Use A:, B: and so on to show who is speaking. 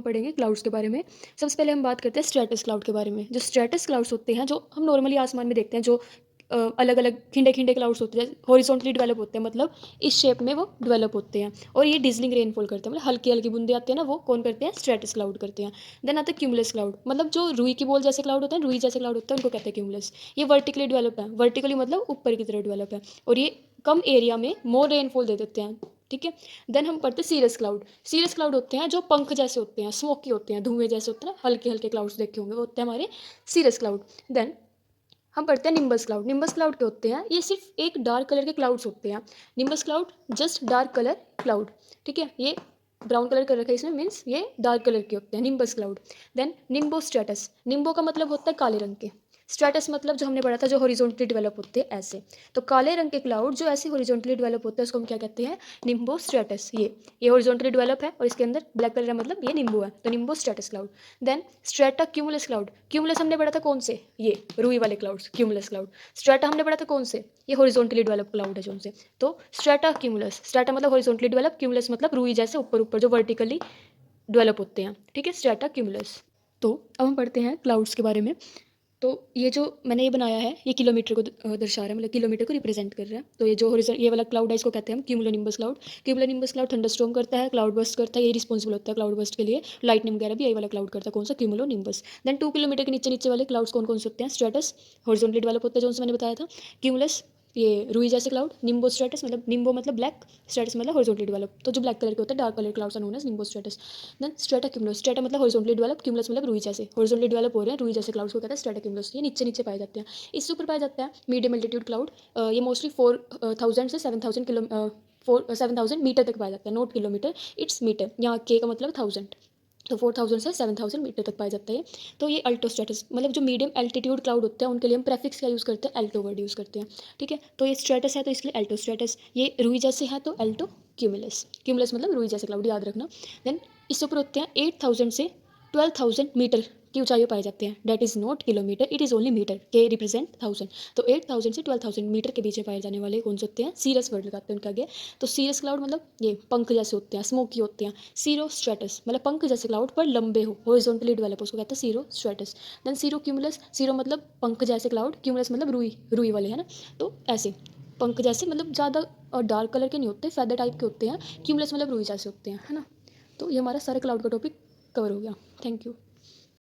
A: पढ़ेंगे क्लाउड्स के बारे में। सबसे पहले हम बात करते हैं स्ट्रैटस क्लाउड के बारे में। जो स्ट्रैटस क्लाउड्स होते हैं, जो हम नॉर्मली आसमान में देखते हैं, जो अलग-अलग खिंडे-खिंडे क्लाउड्स होते हैं, हॉरिज़ॉन्टली डेवलप होते हैं, मतलब इस शेप में वो डेवलप होते हैं और ये डिज़लिंग रेनफॉल करते हैं, मतलब हल्की-हल्की बूंदें आती हैं ना, वो कौन करते हैं? स्ट्रैटस क्लाउड करते हैं। देन आता है क्यूमुलस क्लाउड, मतलब जो रुई की बॉल जैसे क्लाउड होते हैं, रुई जैसे क्लाउड होते हैं, उनको कहते हैं क्यूमुलस। ये वर्टिकली डेवलप है, वर्टिकली मतलब ऊपर की तरफ डेवलप है और ये कम एरिया में मोर रेनफॉल दे देते हैं, ठीक है। देन हम पढ़ते हैं सीरस क्लाउड। सीरस क्लाउड होते हैं जो पंख जैसे होते हैं, स्मोकी होते हैं, धुएं जैसे होते हैं ना, हल्के हल्के क्लाउड्स देखे होंगे, वो होते हैं हमारे सीरस क्लाउड। देन हम पढ़ते हैं निम्बस क्लाउड। निम्बस क्लाउड क्या होते हैं? ये सिर्फ एक डार्क कलर के क्लाउड्स होते हैं। Nimbus cloud just dark colour cloud, ठीक है। ये ब्राउन कलर कर रखा है इसमें, मीन्स ये डार्क कलर के होते हैं, nimbus cloud. Then Nimbo स्ट्रेटस। Nimbo का मतलब होता है काले रंग के। स्ट्रेटस मतलब जो हमने पढ़ा था, जो हॉरिजॉन्टली डेवलप होते हैं ऐसे। तो काले रंग के क्लाउड जो ऐसे हॉरिजॉन्टली डेवलप होते हैं, उसको हम क्या कहते हैं? निम्बो स्ट्रेटस। ये हॉरिजॉन्टली डेवलप है और इसके अंदर ब्लैक कलर है, मतलब ये निम्बो है, तो nimbo stratus cloud. Then strata cumulus cloud. Cumulus हमने पढ़ा था कौन से? ये रुई वाले क्लाउड्स, क्यूमुलस क्लाउड। स्ट्रेटा हमने पढ़ा था कौन से? ये हॉरिजॉन्टली डेवलप क्लाउड है जो उनसे। तो स्ट्रेटा क्यूमुलस, स्ट्रेटा मतलब हॉरिजॉन्टली डेवलप, क्यूमुलस मतलब रुई जैसे ऊपर ऊपर जो वर्टिकली डेवलप होते हैं, ठीक है, स्ट्रेटा क्यूमुलस। तो अब हम पढ़ते हैं क्लाउड्स के बारे में। तो ये जो मैंने ये बनाया है, ये किलोमीटर को दर्शा रहा है, मतलब किलोमीटर को रिप्रेजेंट कर रहा है। तो ये जो हॉरिजॉन्टल ये वाला क्लाउड है, इसको कहते हैं हम cumulonimbus cloud. Cumulonimbus cloud thunderstorm करता है, क्लाउड बर्स्ट करता है, ये रिस्पॉन्सिबल होता है क्लाउड बर्स्ट के लिए। लाइटनिंग वगैरह भी यही वाला क्लाउड करता है, कौन सा? क्यूमुलोनिम्बस। देन 2 किलोमीटर के नीचे नीचे वाले क्लाउड्स कौन कौन से होते हैं? स्ट्रेटस हॉरिजॉन्टली डेवलप होता है, जो मैंने बताया था। क्यूमुलस ये रुई जैसे क्लाउड। निम्बो स्ट्रेटस मतलब निम्बो मतलब ब्लैक, स्ट्रेटस मतलब हॉरिजॉन्टली डेवलप, तो जो ब्लैक कलर के होते हैं dark colour clouds are known as nimbo stratus. Then strata cumulus. Strata मतलब हॉरिजॉन्टली डेवलप, क्यूमुलस मतलब रुई जैसे हॉरिजॉन्टली डेवलप हो रहे हैं, रुई जैसे क्लाउड्स को कहते हैं स्ट्रेटा क्यूमुलस। ये नीचे नीचे पाए जाते हैं। इससे ऊपर पाया जाता है मीडियम एल्टीट्यूड क्लाउड। ये मोस्टली 4000 से 7000 7,000 मीटर तक पाया जाता है, नॉट किलोमीटर, इट्स मीटर। यहाँ के का मतलब 1000, तो 4000 से 7000 मीटर तक पाया जाता है। तो ये अल्टो स्ट्रेटस, मतलब जो मीडियम एल्टीट्यूड क्लाउड होते हैं उनके लिए हम प्रेफिक्स क्या यूज़ करते हैं? एल्टो वर्ड यूज़ करते हैं, ठीक है। तो ये स्ट्रेटस है तो इसके लिए एल्टो स्ट्रेटस, ये रुई जैसे है तो एल्टो क्यूमुलस। क्यूमुलस मतलब रुई जैसे क्लाउड, याद रखना। देन इससे ऊपर होते हैं 8000 से 12000 मीटर की ऊंचाई पाए जाते हैं। That is not kilometre, it is only metre, के रिप्रेजेंट 1000। तो 8000 से 12000 मीटर के बीच में पाए जाने वाले कौन से होते हैं? सीरस वर्ड लगाते हैं उनके आगे। तो सीरस क्लाउड मतलब ये पंख जैसे होते हैं, स्मोकी होते हैं। सीरो स्ट्रेटस मतलब पंख जैसे क्लाउड पर लंबे हो, हॉरिजॉन्टली डेवलप, उसको कहते हैं cirro stratus. Then cirro cumulus. Cirro मतलब पंख जैसे क्लाउड, क्यूमुलस मतलब रुई, रुई वाले है ना, तो ऐसे पंख जैसे, मतलब ज़्यादा और डार्क कलर के नहीं होते, फेदर टाइप के होते हैं। क्यूमुलस मतलब रुई जैसे होते हैं, है ना। तो ये हमारा सारा क्लाउड का टॉपिक कवर हो गया। Thank you.